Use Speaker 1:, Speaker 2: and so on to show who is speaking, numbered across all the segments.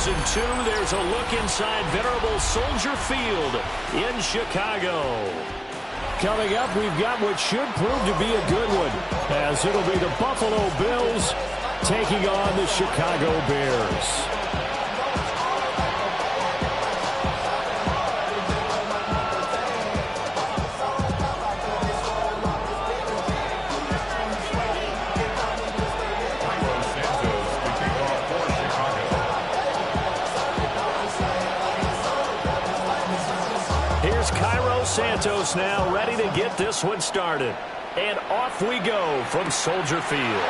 Speaker 1: 2nd and 2. There's a look inside venerable Soldier Field in Chicago.
Speaker 2: Coming up, we've got what should prove to be a good one, as it'll be the Buffalo Bills taking on the Chicago Bears.
Speaker 1: Santos now ready to get this one started. And off we go from Soldier Field.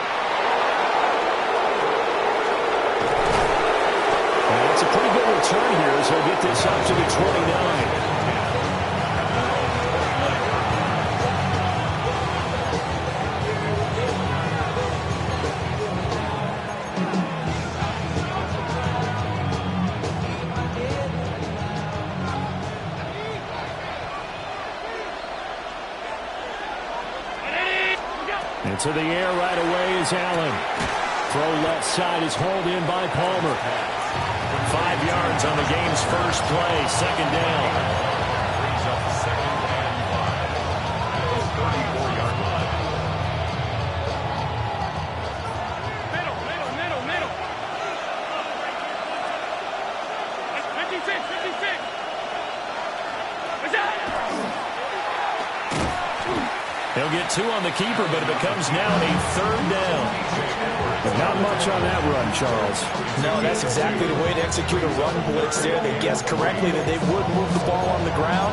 Speaker 2: And it's a pretty good return here as he'll get this up to the 29. To the air right away is Allen. Throw left side is hauled in by Palmer.
Speaker 1: 5 yards on the game's first play. 2nd down. Brings up 2nd and 5. 34-yard line.
Speaker 3: Middle. 56. What's that?
Speaker 1: He'll get 2 on the keeper, but it becomes now a 3rd down.
Speaker 2: Not much on that run, Charles.
Speaker 4: No, that's exactly the way to execute a run blitz there. They guessed correctly that they would move the ball on the ground,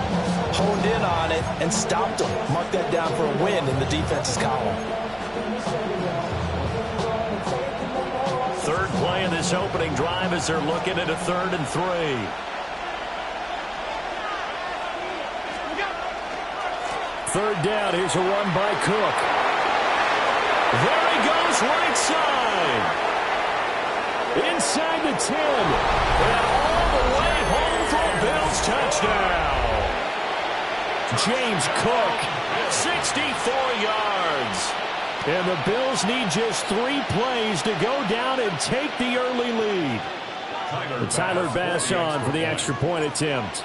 Speaker 4: honed in on it, and stopped them. Mark that down for a win in the defense's column.
Speaker 1: 3rd play of this opening drive as they're looking at a 3rd and 3.
Speaker 2: 3rd down. Here's a run by Cook.
Speaker 1: There he goes, right side.
Speaker 2: Inside the 10.
Speaker 1: And all the way home for a Bills touchdown.
Speaker 2: James Cook.
Speaker 1: 64 yards.
Speaker 2: And the Bills need just 3 plays to go down and take the early lead. Tyler Bass on for the extra point attempt.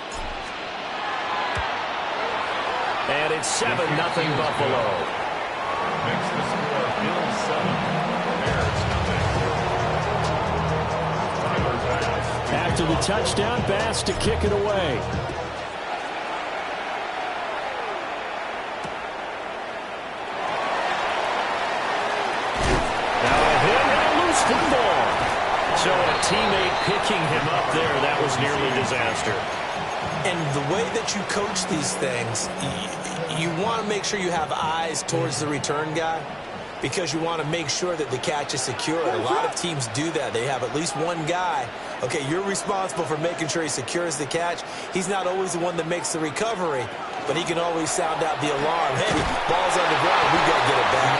Speaker 1: And it's 7-0 Buffalo. Makes the score Bills 7, Bears nothing.
Speaker 2: After the touchdown, Bass to kick it away.
Speaker 1: Now a hit and a loose football. So a teammate picking him up there, that was nearly disaster.
Speaker 4: And the way that you coach these things, you want to make sure you have eyes towards the return guy because you want to make sure that the catch is secure. A lot of teams do that. They have at least one guy. Okay, you're responsible for making sure he secures the catch. He's not always the one that makes the recovery, but he can always sound out the alarm. Hey, ball's on the ground. We got to get it back.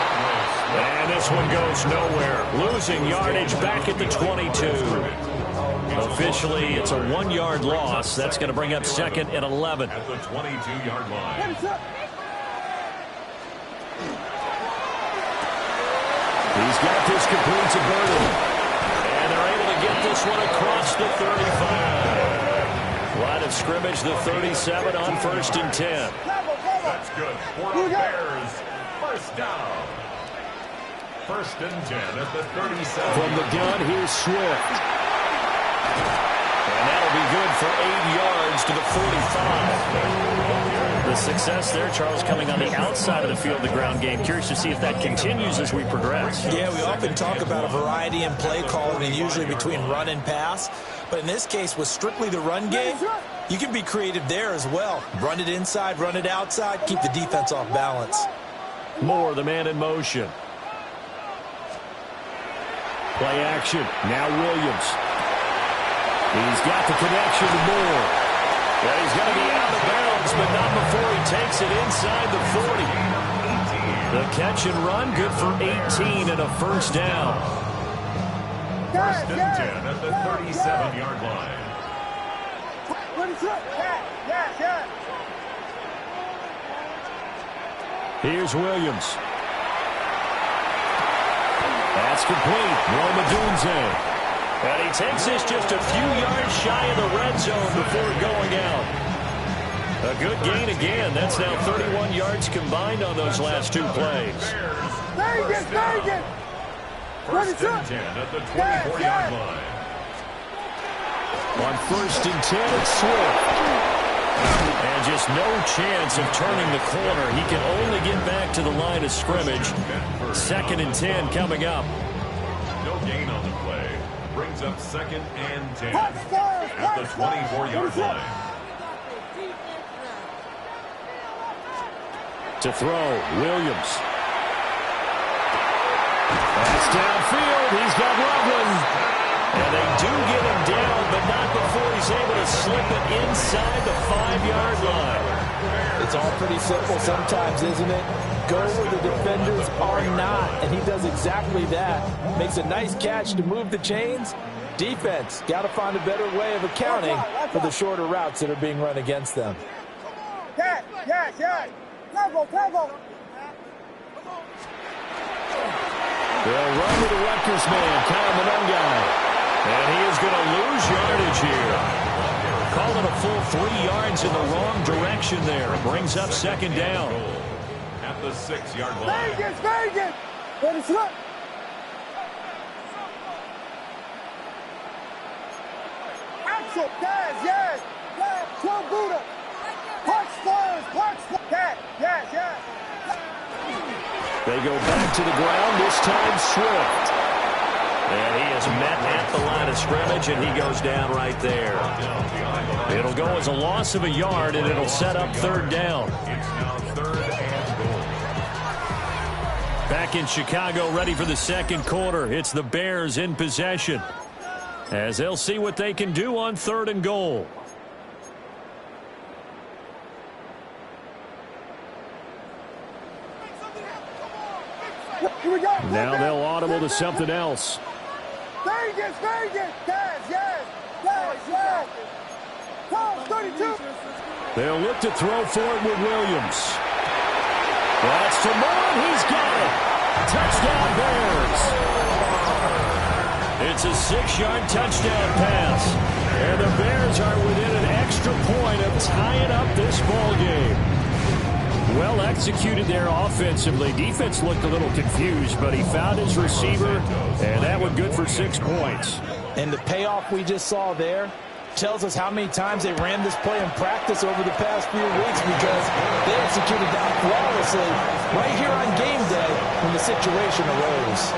Speaker 1: And this one goes nowhere. Losing yardage back at the 22. Officially, it's a 1-yard loss. That's going to bring up 2nd and 11. At the 22-yard line.
Speaker 2: He's got this complete to Burden.
Speaker 1: And they're able to get this one across the 35. Line of scrimmage, the 37 on 1st and 10. That's good for the Bears. 1st down. 1st and 10 at the 37.
Speaker 2: From the gun, here's Swift.
Speaker 1: And that'll be good for 8 yards to the 45. The success there, Charles, coming on the outside of the field, the ground game. Curious to see if that continues as we progress.
Speaker 4: Yeah, we often talk about a variety in play calling and usually between run and pass. But in this case, with strictly the run game, you can be creative there as well. Run it inside, run it outside, keep the defense off balance.
Speaker 2: Moore, the man in motion. Play action. Now Williams. He's got the connection to Moore.
Speaker 1: Well, he's going to be out of bounds, but not before he takes it inside the 40. The catch and run, good for 18 and a 1st down. 1st and 10 at the 37-yard line.
Speaker 2: Here's Williams. That's complete. Rome Odunze.
Speaker 1: And he takes this just a few yards shy of the red zone before going out. A good gain again. That's now 31 yards combined on those last two plays.
Speaker 3: First and 10 at the 24-yard line.
Speaker 2: On 1st and 10, it's Swift.
Speaker 1: And just no chance of turning the corner. He can only get back to the line of scrimmage. 2nd and 10 coming up.
Speaker 3: No gain on the play. Brings up 2nd and 10 at the 24-yard line.
Speaker 2: To throw, Williams. That's downfield. He's got Loveland.
Speaker 1: And they do get him down, but not before he's able to slip it inside the 5-yard line.
Speaker 4: It's all pretty simple sometimes, isn't it? Go where the defenders are not, and he does exactly that. Makes a nice catch to move the chains. Defense, got to find a better way of accounting for the shorter routes that are being run against them.
Speaker 5: Yes. Level.
Speaker 2: They'll run with the Rutgers man, Kyle Monongai.
Speaker 1: And he is going to lose yardage here. Calling a full 3 yards in the wrong direction there. Brings up 2nd down.
Speaker 3: At the 6-yard line.
Speaker 5: Vegas. Ready, slip. Axel, yes. 12 Buddha. Punch slurs. Yes.
Speaker 2: They go back to the ground, this time Swift.
Speaker 1: And he is met at the line of scrimmage, and he goes down right there. It'll go as a loss of a yard, and it'll set up 3rd down.
Speaker 3: It's now 3rd and goal.
Speaker 1: Back in Chicago, ready for the 2nd quarter. It's the Bears in possession, as they'll see what they can do on 3rd and goal.
Speaker 2: Now they'll audible to something else.
Speaker 5: Vegas. Yes. 32.
Speaker 2: They'll look to throw for it with Williams. That's to Moore. He's got it. Touchdown, Bears.
Speaker 1: It's a 6-yard touchdown pass.
Speaker 2: And the Bears are within an extra point of tying up this ball game. Well executed there offensively. Defense looked a little confused, but he found his receiver, and that one good for 6 points.
Speaker 4: And the payoff we just saw there tells us how many times they ran this play in practice over the past few weeks, because they executed that flawlessly right here on game day when the situation arose.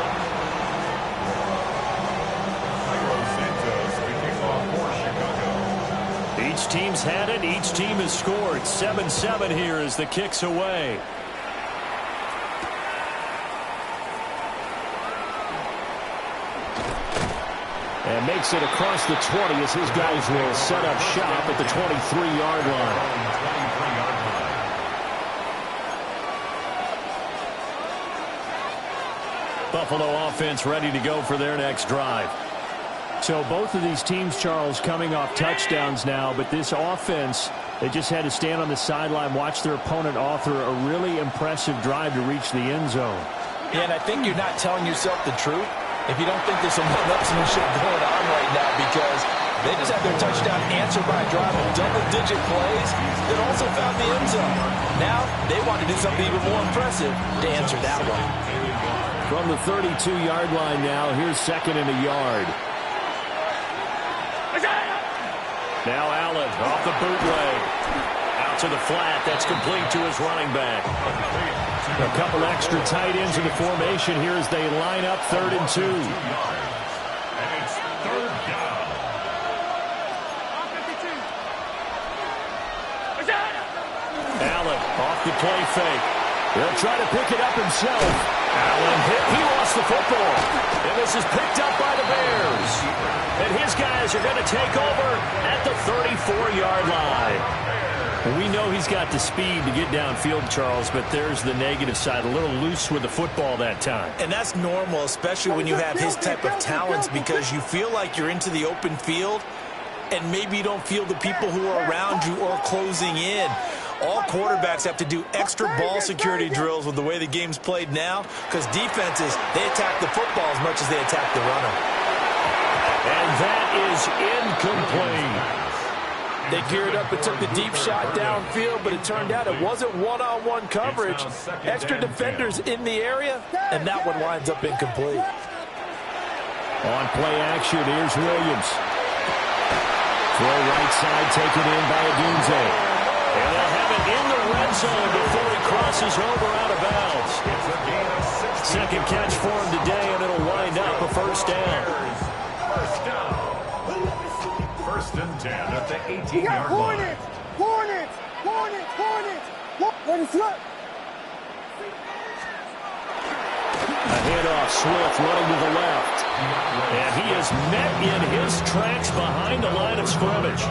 Speaker 1: Each team's had it. Each team has scored. 7-7 here as the kick's away.
Speaker 2: And makes it across the 20 as his guys will set up shop at the 23-yard line.
Speaker 1: Buffalo offense ready to go for their next drive.
Speaker 2: So both of these teams, Charles, coming off touchdowns now, but this offense, they just had to stand on the sideline, watch their opponent author a really impressive drive to reach the end zone.
Speaker 4: Yeah, and I think you're not telling yourself the truth if you don't think there's some one-upsmanship going on right now, because they just had their touchdown answered by a drive of double-digit plays that also found the end zone. Now they want to do something even more impressive to answer that one.
Speaker 2: From the 32-yard line now, here's 2nd and a yard.
Speaker 1: Now Allen off the bootleg. Out to the flat. That's complete to his running back.
Speaker 2: A couple extra tight ends in the formation here as they line up 3rd and 2.
Speaker 3: And it's 3rd down.
Speaker 1: Allen off the play fake.
Speaker 2: He'll try to pick it up himself.
Speaker 1: Allen hit. He lost the football. And this is picked up by the Bears. And his guys are going to take over at the 34-yard line. We know he's got the speed to get downfield, Charles, but there's the negative side. A little loose with the football that time.
Speaker 4: And that's normal, especially when you have his type of talents, because you feel like you're into the open field and maybe you don't feel the people who are around you or closing in. All quarterbacks have to do extra ball security drills with the way the game's played now, because defenses, they attack the football as much as they attack the runner.
Speaker 1: And
Speaker 2: is incomplete.
Speaker 4: They geared up and took the deep shot downfield, but it turned out it wasn't one-on-one coverage. Extra defenders in the area, and that one winds up incomplete.
Speaker 2: On play action, here's Williams. Throw right side taken in by Odunze. And they'll have it in the red zone before he crosses over out of bounds. Second catch for him today, and it'll wind up a first down.
Speaker 3: First down. First and 10 at the 18-yard line.
Speaker 5: Hornets! Ready, slip!
Speaker 2: A handoff, Swift running to the left. And he is met in his tracks behind the line of scrimmage.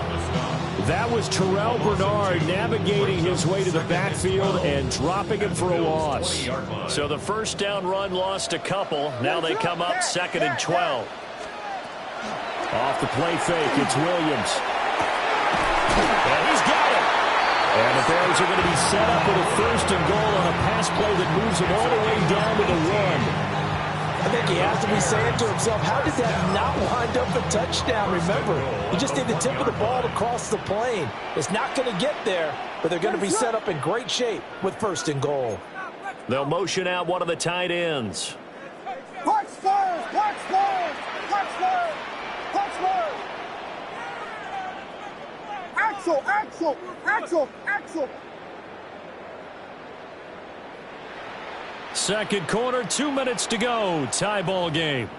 Speaker 2: That was Terrell Bernard navigating his way to the backfield and dropping him for a loss. So the first down run lost a couple. Now they come up 2nd and 12. Off the play fake, it's Williams. And he's got it. And the Bears are going to be set up with a first and goal on a pass play that moves them all the way down to the 1.
Speaker 4: I think he has to be saying to himself, how did that not wind up a touchdown? Remember, you just need the tip of the ball to cross the plane. It's not going to get there, but they're going to be set up in great shape with first and goal.
Speaker 2: They'll motion out one of the tight ends.
Speaker 5: Punch first! Punch first! Punch first! Punch first! Axel! Axel! Axel! Axel!
Speaker 2: Second quarter, 2 minutes to go. Tie ball game.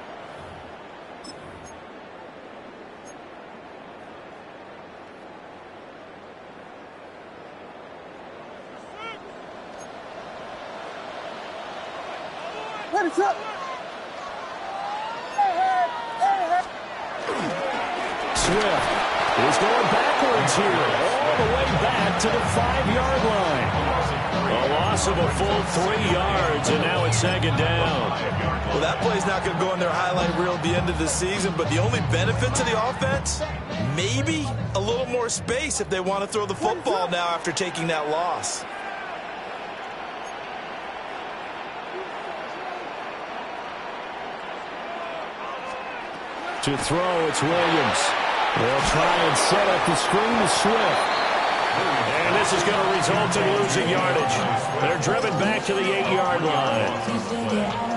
Speaker 5: Ready, slip!
Speaker 2: Swift is going backwards here, all the way back to the 5-yard line. A loss of a full 3 yards, and now it's 2nd down.
Speaker 4: Well, that play's not going to go in their highlight reel at the end of the season, but the only benefit to the offense, maybe a little more space if they want to throw the football now after taking that loss.
Speaker 2: To throw, it's Williams. They'll try and set up the screen to Swift. And this is going to result in losing yardage. They're driven back to the 8-yard line.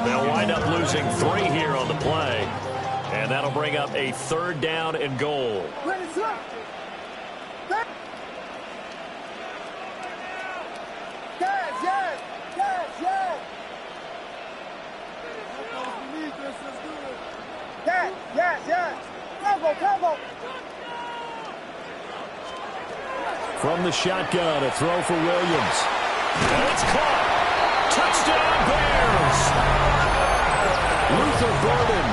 Speaker 2: They'll wind up losing 3 here on the play. And that'll bring up a 3rd down and goal.
Speaker 5: Ready, slip! Yes, yes! Yes, yes! Yes, yes, yes! Combo!
Speaker 2: From the shotgun, a throw for Williams. And it's caught. Touchdown, Bears! Luther Burden,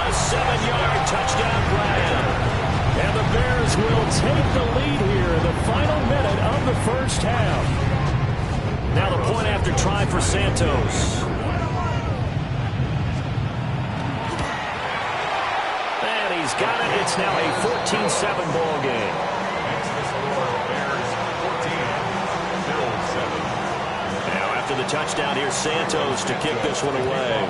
Speaker 2: a 7-yard touchdown grab. And the Bears will take the lead here in the final minute of the first half. Now the point after try for Santos. And he's got it. It's now a 14-7 ball game. After the touchdown, here's Santos to kick this one away.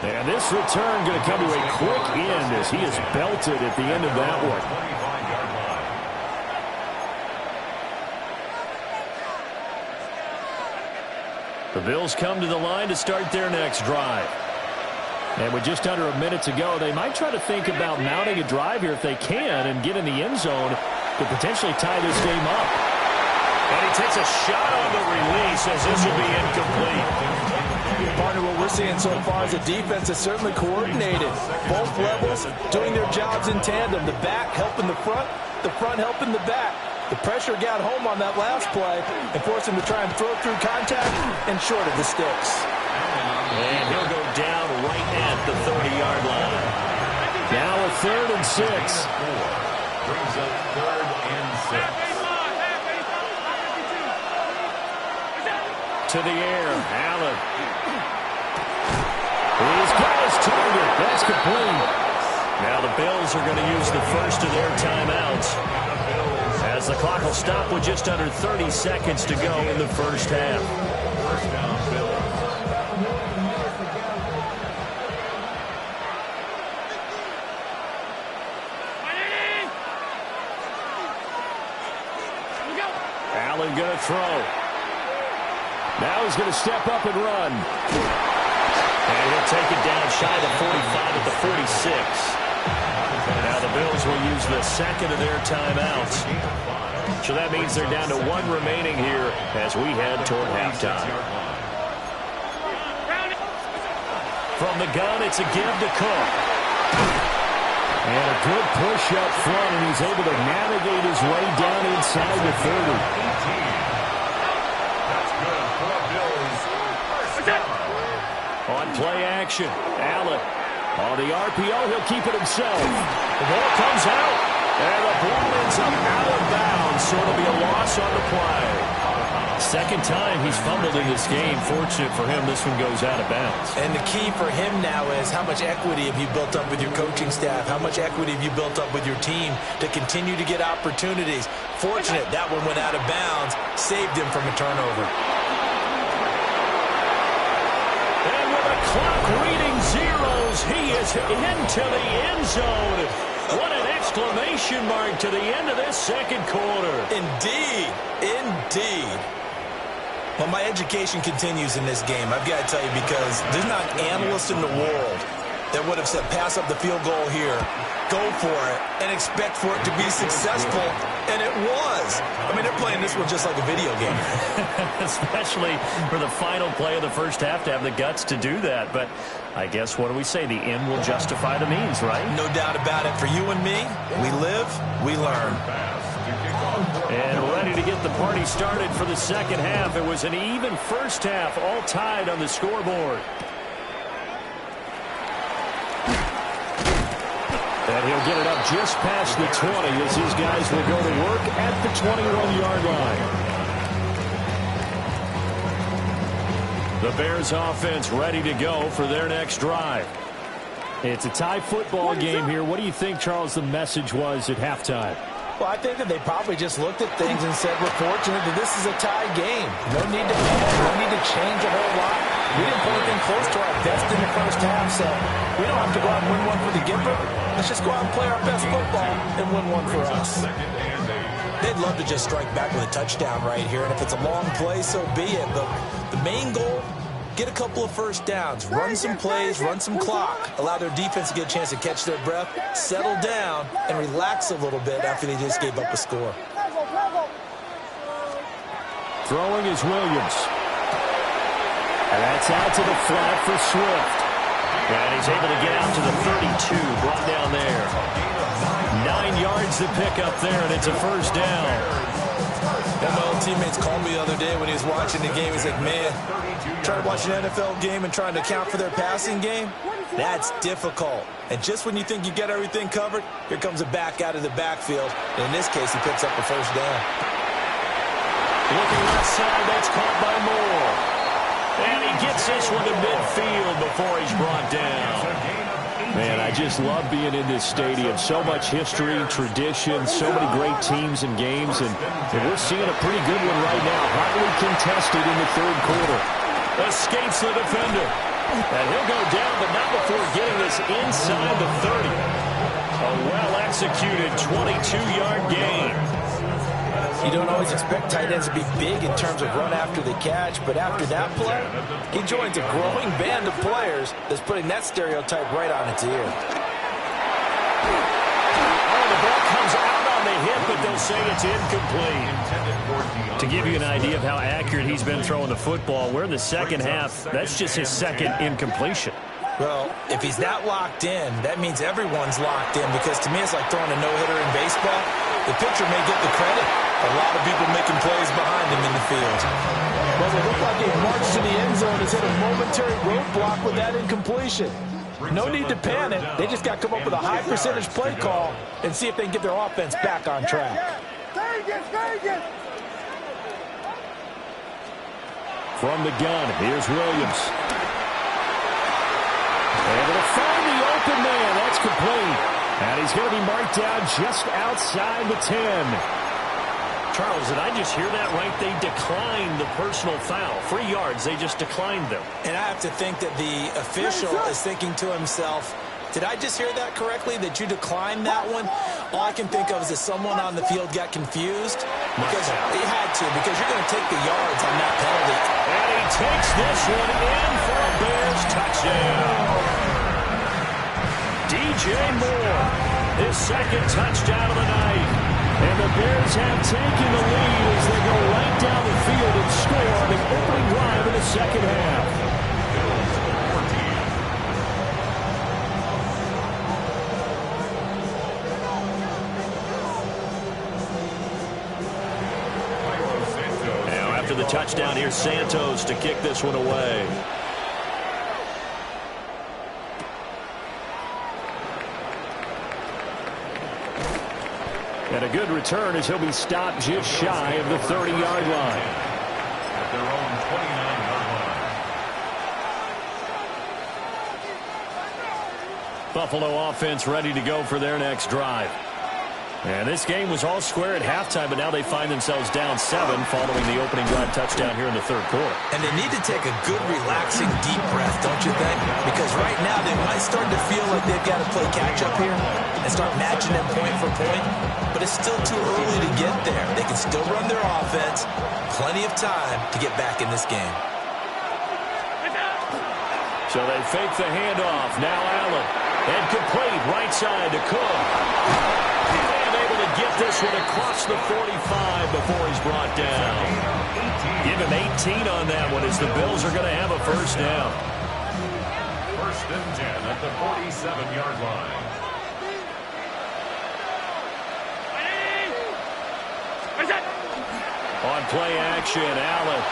Speaker 2: And this return going to come to a quick end as he is belted at the end of that one. The Bills come to the line to start their next drive. And with just under a minute to go, they might try to think about mounting a drive here if they can and get in the end zone to potentially tie this game up. And he takes a shot on the release as this will be incomplete.
Speaker 4: Partner, what we're seeing so far is the defense is certainly coordinated. Both levels doing their jobs in tandem. The back helping the front helping the back. The pressure got home on that last play and forced him to try and throw through contact and short of the sticks.
Speaker 2: And he'll go down right at the 30-yard line. Now a 3rd and 6.
Speaker 3: Brings up 3rd and 6.
Speaker 2: To the air, Allen. He's got his target. That's complete. Now the Bills are going to use the first of their timeouts as the clock will stop with just under 30 seconds to go in the first half.
Speaker 3: First down, Bills.
Speaker 2: going to throw. Now he's going to step up and run.
Speaker 1: And he'll take it down shy of the 45 at the 46. Now the Bills will use the second of their timeouts. So that means they're down to 1 remaining here as we head toward halftime. From the gun, it's a give to Cook.
Speaker 2: And a good push up front, and he's able to navigate his way down inside the 30.
Speaker 3: That's good for the Bills. First down.
Speaker 2: On play action, Allen. On the RPO, he'll keep it himself.
Speaker 1: The ball comes out, and the ball ends up out of bounds, so it'll be a loss on the play. Second time he's fumbled in this game. Fortunate for him, this one goes out of bounds.
Speaker 4: And the key for him now is how much equity have you built up with your coaching staff? How much equity have you built up with your team to continue to get opportunities? Fortunate that one went out of bounds, saved him from a turnover.
Speaker 1: And with the clock reading zeros, he is into the end zone. What an exclamation mark to the end of this second quarter.
Speaker 4: Indeed. Indeed. Well, my education continues in this game, I've got to tell you, because there's not an analyst in the world that would have said pass up the field goal here, go for it, and expect for it to be successful, and it was. I mean, they're playing this one just like a video game.
Speaker 1: Especially for the final play of the first half to have the guts to do that. But I guess, what do we say? The end will justify the means, right?
Speaker 4: No doubt about it. For you and me, we live, we learn.
Speaker 2: And ready to get the party started for the second half. It was an even first half, all tied on the scoreboard. And he'll get it up just past the 20 as his guys will go to work at the 21-yard line. The Bears offense ready to go for their next drive. It's a tie football game here. What do you think, Charles, the message was at halftime?
Speaker 4: Well, I think that they probably just looked at things and said, we're fortunate that this is a tie game. No need to panic, no need to change a whole lot. We didn't put anything close to our best in the first half, so we don't have to go out and win one for the giver. Let's just go out and play our best football and win one for us. They'd love to just strike back with a touchdown right here, and if it's a long play, so be it. But the main goal, get a couple of first downs, run some plays, run some clock, allow their defense to get a chance to catch their breath, settle down, and relax a little bit after they just gave up a score.
Speaker 2: Throwing is Williams. And that's out to the flat for Swift.
Speaker 1: And he's able to get out to the 32, brought down there. 9 yards to pick up there, and it's a first down.
Speaker 4: And my old teammates called me the other day when he was watching the game. He's like, man, trying to watch an NFL game and trying to account for their passing game, that's difficult. And just when you think you get everything covered, here comes a back out of the backfield. And in this case, he picks up a first down.
Speaker 1: Looking left side, that's caught by Moore. And he gets this one to midfield before he's brought down.
Speaker 2: Man, I just love being in this stadium. So much history, tradition, so many great teams and games, and we're seeing a pretty good one right now. Hotly contested in the third quarter.
Speaker 1: Escapes the defender. And he'll go down, but not before getting this inside the 30. A well-executed 22-yard gain.
Speaker 4: You don't always expect tight ends to be big in terms of run after the catch, but after that play, he joins a growing band of players that's putting that stereotype right on its ear.
Speaker 1: Oh, the ball comes out on the hip, but they'll say it's incomplete. To give you an idea of how accurate he's been throwing the football, we're in the second half. That's just his second incompletion.
Speaker 4: Well, if he's that locked in, that means everyone's locked in, because to me it's like throwing a no-hitter in baseball. The pitcher may get the credit. A lot of people making plays behind him in the field.
Speaker 6: Well, it looked like he marched to the end zone, has hit a momentary roadblock with that incompletion. No need to panic. They just got to come up with a high percentage play call and see if they can get their offense back on track.
Speaker 2: From the gun, here's Williams. Able to find the open man. That's complete. And he's going to be marked down just outside the 10.
Speaker 1: Charles, did I just hear that right? They declined the personal foul. 3 yards, they just declined them.
Speaker 4: And I have to think that the official is thinking to himself, did I just hear that correctly, that you declined that one? All I can think of is that someone on the field got confused because he had to, because you're going to take the yards on that penalty.
Speaker 2: And he takes this one in for a Bears touchdown. DJ Moore, his second touchdown of the night. And the Bears have taken the lead as they go right down the field and score on the opening drive in the second half. The touchdown, here's Santos to kick this one away. And a good return as he'll be stopped just shy of the 30-yard line.
Speaker 3: At their own 29-yard line.
Speaker 2: Buffalo offense ready to go for their next drive. And this game was all square at halftime, but now they find themselves down 7 following the opening drive touchdown here in the third quarter.
Speaker 4: And they need to take a good, relaxing, deep breath, don't you think? Because right now they might start to feel like they've got to play catch-up here and start matching them point for point. But it's still too early to get there. They can still run their offense. Plenty of time to get back in this game.
Speaker 2: So they fake the handoff. Now Allen. And complete right side to Cook. Get this one across the 45 before he's brought down. Give him 18 on that one as the Bills are going to have a first down.
Speaker 3: First and 10 at the 47-yard line.
Speaker 2: On play action, Allen.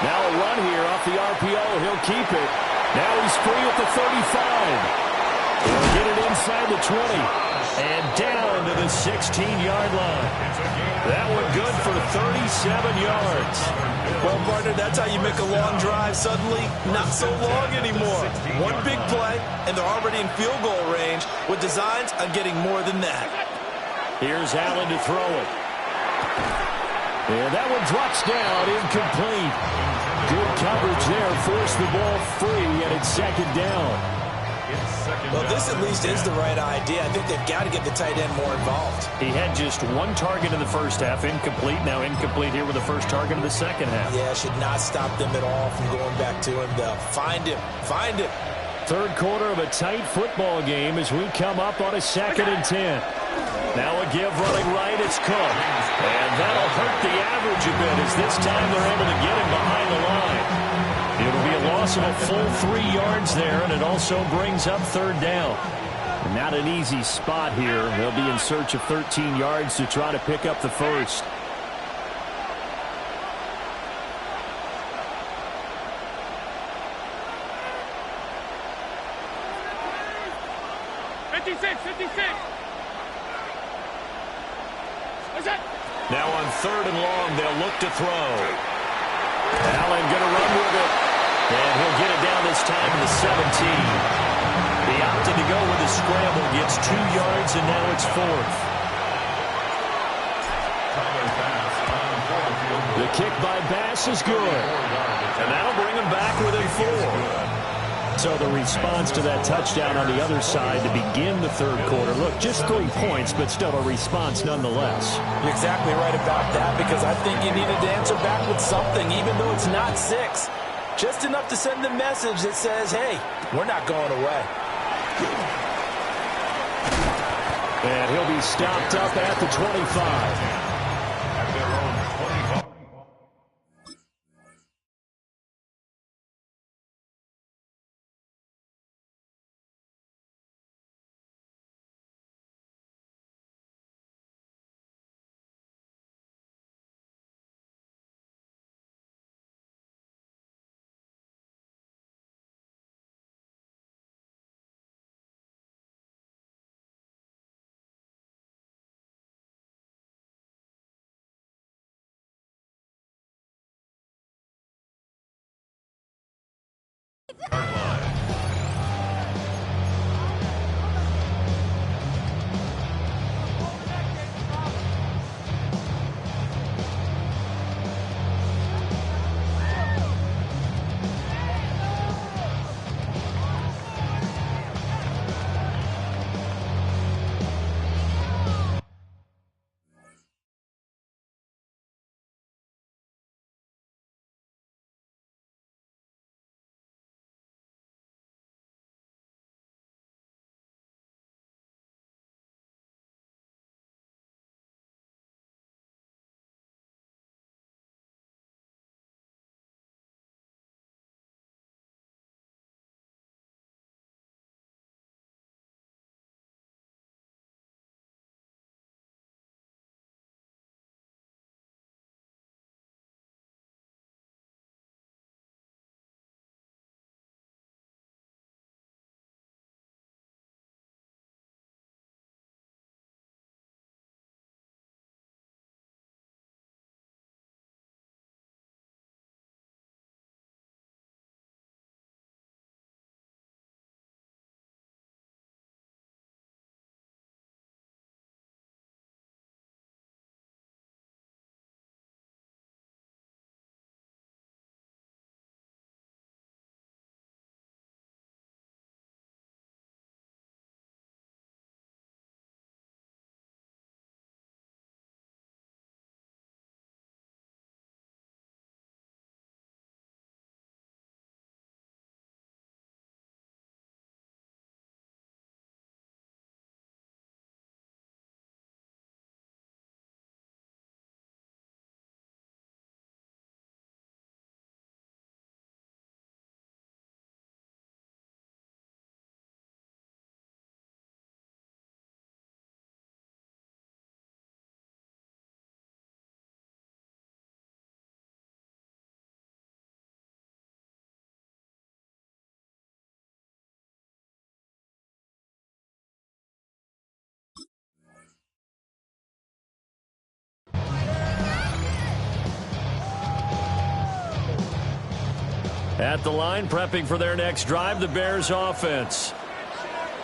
Speaker 2: Now a run here off the RPO. He'll keep it. Now he's free at the 35. He'll get it inside the 20. And down to the 16-yard line. That one good for 37 yards.
Speaker 4: Well, partner, that's how you make a long drive suddenly not so long anymore. One big play, and they're already in field goal range with designs on getting more than that.
Speaker 2: Here's Allen to throw it. And that one drops down, incomplete. Good coverage there, forced the ball free, and it's second down.
Speaker 4: Well, this at least is the right idea. I think they've got to get the tight end more involved.
Speaker 2: He had just one target in the first half, incomplete. Now incomplete here with the first target of the second half.
Speaker 4: Yeah, should not stop them at all from going back to him. They'll find him. Find him.
Speaker 2: Third quarter of a tight football game as we come up on a 2nd and 10. Now a give running right, it's Cook. And that'll hurt the average a bit as this time they're able to get him behind the line. It'll be a loss of a full 3 yards there, and it also brings up third down. Not an easy spot here. They'll be in search of 13 yards to try to pick up the first. Now on 3rd and long, they'll look to throw. Allen going to run with it. And he'll get it down this time to the 17. He opted to go with a scramble, gets 2 yards, and now it's 4th. The kick by Bass is good. And that'll bring him back within 4. So the response to that touchdown on the other side to begin the third quarter. Look, just 3 points, but still a response nonetheless.
Speaker 6: You're exactly right about that, because I think you needed to answer back with something, even though it's not 6. Just enough to send the message that says, hey, we're not going away.
Speaker 2: And he'll be stopped up at the 25. At the line, prepping for their next drive, the Bears offense.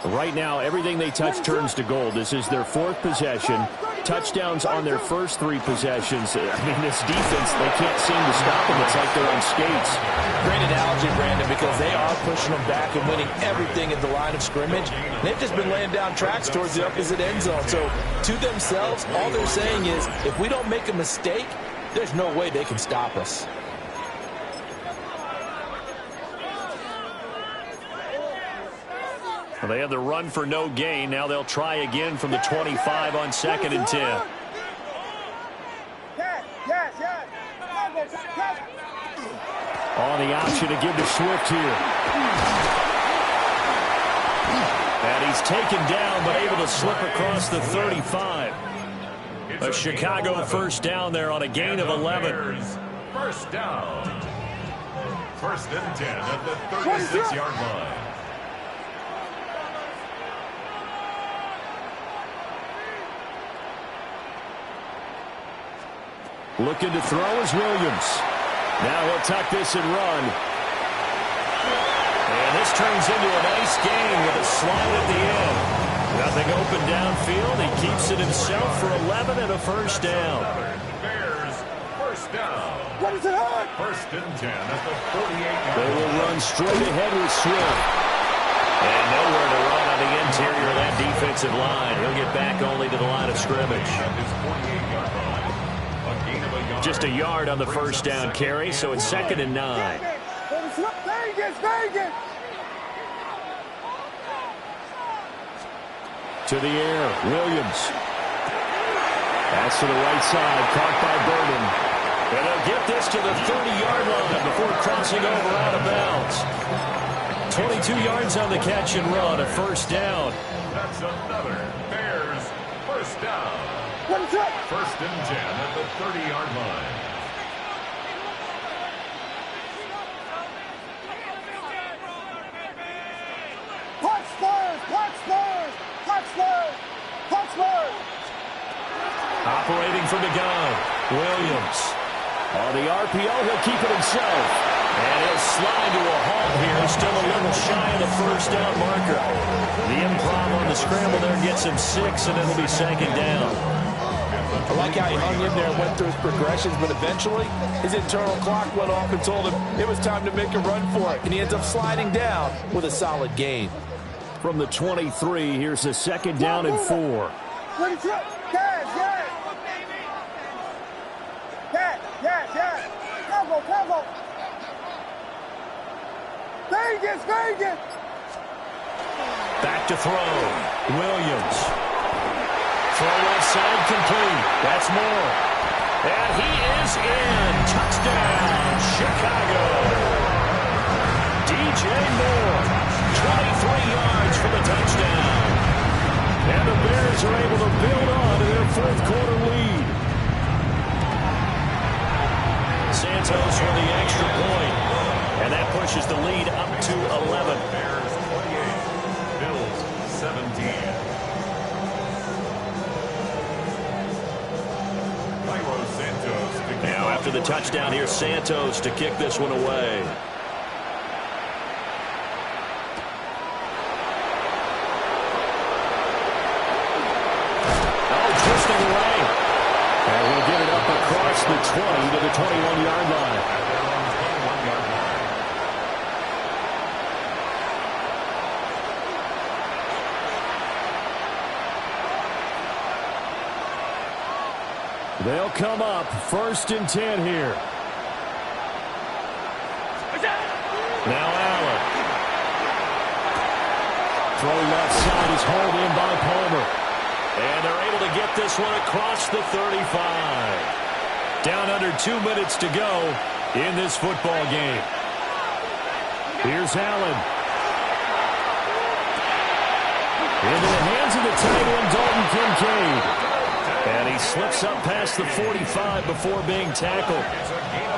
Speaker 2: Right now, everything they touch turns to gold. This is their fourth possession. Touchdowns on their first three possessions. I mean, this defense, they can't seem to stop them. It's like they're on skates.
Speaker 6: Great analogy, Brandon, because they are pushing them back and winning everything at the line of scrimmage. They've just been laying down tracks towards the opposite end zone. So, to themselves, all they're saying is, if we don't make a mistake, there's no way they can stop us.
Speaker 2: Well, they have the run for no gain. Now they'll try again from the 25 on 2nd and 10. On the option to give to Swift here. And he's taken down, but able to slip across the 35. A Chicago first down there on a gain of 11.
Speaker 3: First down. 1st and 10 at the 36-yard line.
Speaker 2: Looking to throw is Williams. Now he'll tuck this and run. And this turns into a nice gain with a slide at the end. Nothing open downfield. He keeps it himself for 11 and a first down.
Speaker 3: Bears, first down.
Speaker 5: What is it hard?
Speaker 3: 1st and 10 at the 48-yard line.
Speaker 2: They will run straight ahead with Swift. And nowhere to run on the interior of that defensive line. He'll get back only to the line of scrimmage.
Speaker 3: At his 48-yard line.
Speaker 2: Just a yard on the first down carry, so it's 2nd and 9.
Speaker 5: Vegas!
Speaker 2: To the air, Williams. Pass to the right side, caught by Burden. And they'll get this to the 30-yard line before crossing over out of bounds. 22 yards on the catch and run, a first down.
Speaker 3: That's another Bears first down. 1st and 10 at the 30-yard line.
Speaker 2: Operating from the gun, Williams. On the RPO, he'll keep it himself. And he'll slide to a halt here, still a little shy of the first down marker. The improv on the scramble there gets him 6, and it'll be 2nd down.
Speaker 6: I like how he hung in there and went through his progressions, but eventually his internal clock went off and told him it was time to make a run for it, and he ends up sliding down with a solid gain.
Speaker 2: From the 23, here's a 2nd down and 4.
Speaker 5: Combo. Vegas!
Speaker 2: Back to throw. Williams. Throw left side complete. That's Moore. And he is in. Touchdown, Chicago. DJ Moore, 23 yards for the touchdown. And the Bears are able to build on to their fourth-quarter lead. Santos for the extra point. And that pushes the lead up to 11.
Speaker 3: Bears 28, Bills 17.
Speaker 2: Now after the touchdown, here's Santos to kick this one away. Oh, twisting away. And he'll get it up across the 20 to the 21-yard line. They'll come up 1st and 10 here. Now Allen. Throw left side is hauled in by Palmer. And they're able to get this one across the 35. Down under 2 minutes to go in this football game. Here's Allen. Into the hands of the tight end, Dalton Kincaid. And he slips up past the 45 before being tackled.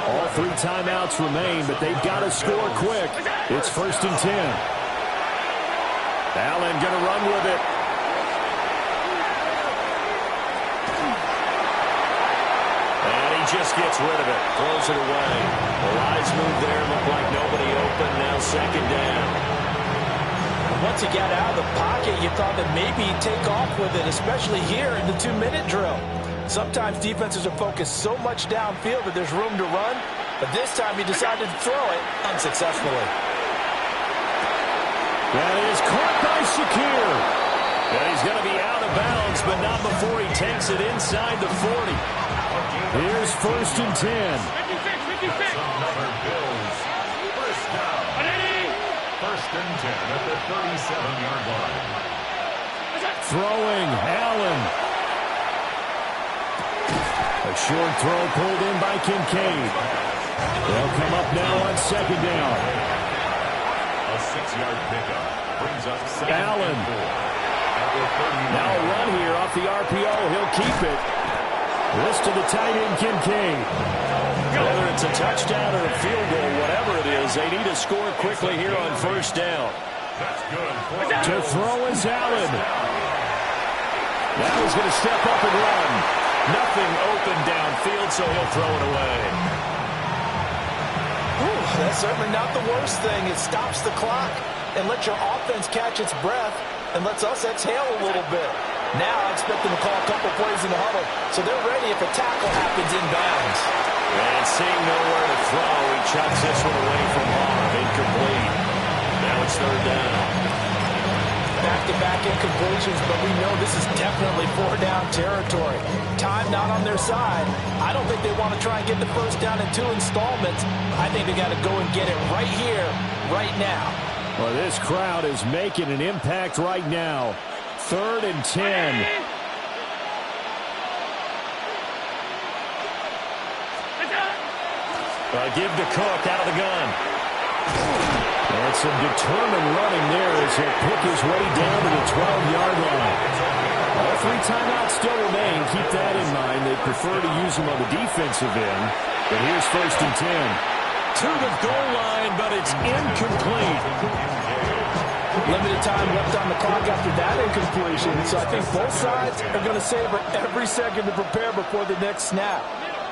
Speaker 2: All 3 timeouts remain, but they've got to score quick. It's 1st and 10. Allen going to run with it. And he
Speaker 1: just gets rid of it. Throws it away. The wise move there. Looked like nobody open. Now second down.
Speaker 6: Once he got out of the pocket, you thought that maybe he'd take off with it, especially here in the 2-minute drill. Sometimes defenses are focused so much downfield that there's room to run, but this time he decided to throw it unsuccessfully.
Speaker 2: That is caught by Shakir.
Speaker 1: And he's going to be out of bounds, but not before he takes it inside the 40.
Speaker 2: Here's 1st and 10.
Speaker 3: Another Bills. First down. 1st and 10 at the 37-yard line.
Speaker 2: Throwing, Allen. A short throw pulled in by Kincaid. They'll come up now on second down.
Speaker 3: A 6-yard pickup brings up second
Speaker 2: Allen.
Speaker 3: and 4.
Speaker 2: Now a run here off the RPO. He'll keep it. This to the tight end, Kincaid.
Speaker 1: Whether it's a touchdown or a field goal, whatever it is, they need to score quickly here on first down.
Speaker 3: That's good.
Speaker 2: To throw is Allen. Now he's going to step up and run.
Speaker 1: Nothing open downfield, so he'll throw it away.
Speaker 6: Ooh, that's certainly not the worst thing. It stops the clock and lets your offense catch its breath and lets us exhale a little bit. Now I expect them to call a couple plays in the huddle, so they're ready if a tackle happens inbounds.
Speaker 1: And seeing nowhere to throw, he chucks this one away from harm. Incomplete. Now it's third down.
Speaker 6: Back-to-back incompletions, but we know this is definitely 4-down territory. Time not on their side. I don't think they want to try and get the first down in 2 installments. I think they got to go and get it right here, right now.
Speaker 2: Well, this crowd is making an impact right now. 3rd and 10.
Speaker 1: Give to Cook out of the gun.
Speaker 2: And some determined running there as he'll pick his way down to the 12-yard line. All 3 timeouts still remain. Keep that in mind. They prefer to use them on the defensive end. But here's 1st and 10.
Speaker 1: To the goal line, but it's incomplete.
Speaker 6: Limited time left on the clock after that incompletion, so I think both sides are going to savor every second to prepare before the next snap.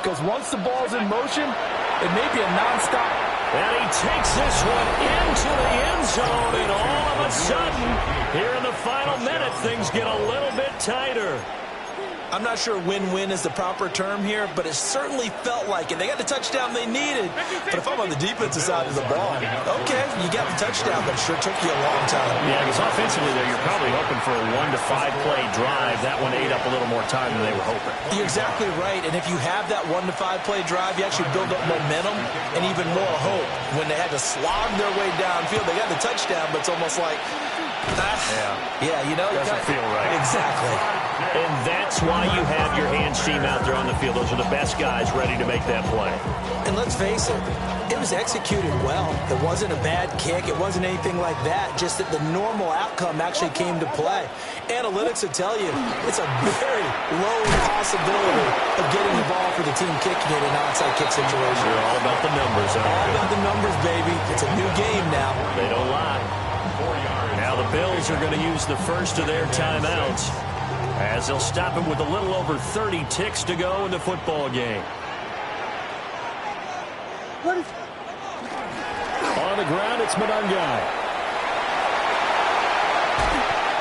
Speaker 6: Because once the ball's in motion, it may be a nonstop.
Speaker 1: And he takes this one into the end zone, and all of a sudden, here in the final minute, things get a little bit tighter.
Speaker 4: I'm not sure win-win is the proper term here, but it certainly felt like it. They got the touchdown they needed. But if I'm on the defensive side of the ball, okay, you got the touchdown, but it sure took you a long time.
Speaker 1: Yeah, because offensively there, you're probably hoping for a 1 to 5 play drive. That one ate up a little more time than they were hoping.
Speaker 4: You're exactly right. And if you have that 1 to 5 play drive, you actually build up momentum and even more hope. When they had to slog their way downfield, they got the touchdown, but it's almost like, yeah, you know,
Speaker 1: doesn't feel right.
Speaker 4: Exactly.
Speaker 1: And that's why you have your hands team out there on the field. Those are the best guys ready to make that play.
Speaker 4: And let's face it, it was executed well. It wasn't a bad kick. It wasn't anything like that. Just that the normal outcome actually came to play. Analytics will tell you it's a very low possibility of getting the ball for the team kicking it in an onside kick situation.
Speaker 1: They're all about the numbers, aren't
Speaker 4: All
Speaker 1: they?
Speaker 4: about the numbers, baby. It's a new game now.
Speaker 1: They don't lie. Now the Bills are going to use the first of their timeouts, as they'll stop it with a little over 30 ticks to go in the football game.
Speaker 2: On the ground, it's Monangai.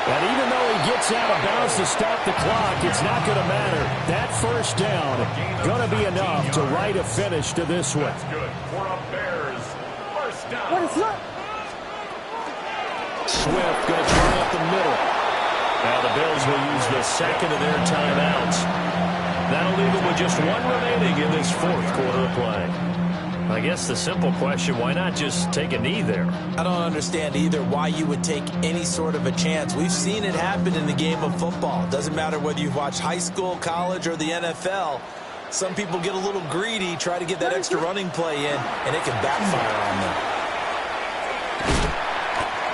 Speaker 2: And even though he gets out of bounds to stop the clock, it's not going to matter. That first down going to be enough to write a finish to this one.
Speaker 3: That's good for a Bears. First down.
Speaker 2: Swift going to try up the middle.
Speaker 1: Now the Bills will use the second of their timeouts. That'll leave them with just 1 remaining in this 4th quarter of play. I guess the simple question, why not just take a knee there?
Speaker 4: I don't understand either why you would take any sort of a chance. We've seen it happen in the game of football. It doesn't matter whether you've watched high school, college, or the NFL. Some people get a little greedy, try to get that extra running play in, and it can backfire on them.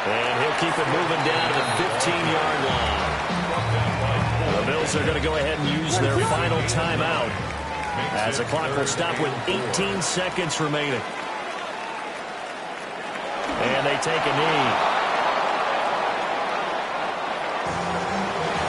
Speaker 1: And he'll keep it moving down to the 15-yard line. The Bills are going to go ahead and use their final timeout, as the clock will stop with 18 seconds remaining. And they take a knee.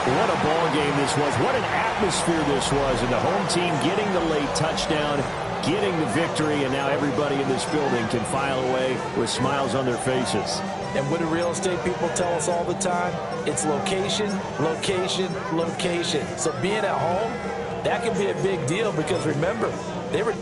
Speaker 2: What a ball game this was. What an atmosphere this was. And the home team getting the late touchdown, getting the victory, and now everybody in this building can file away with smiles on their faces.
Speaker 6: And what do real estate people tell us all the time? It's location, location, location. So being at home, that can be a big deal because remember, they were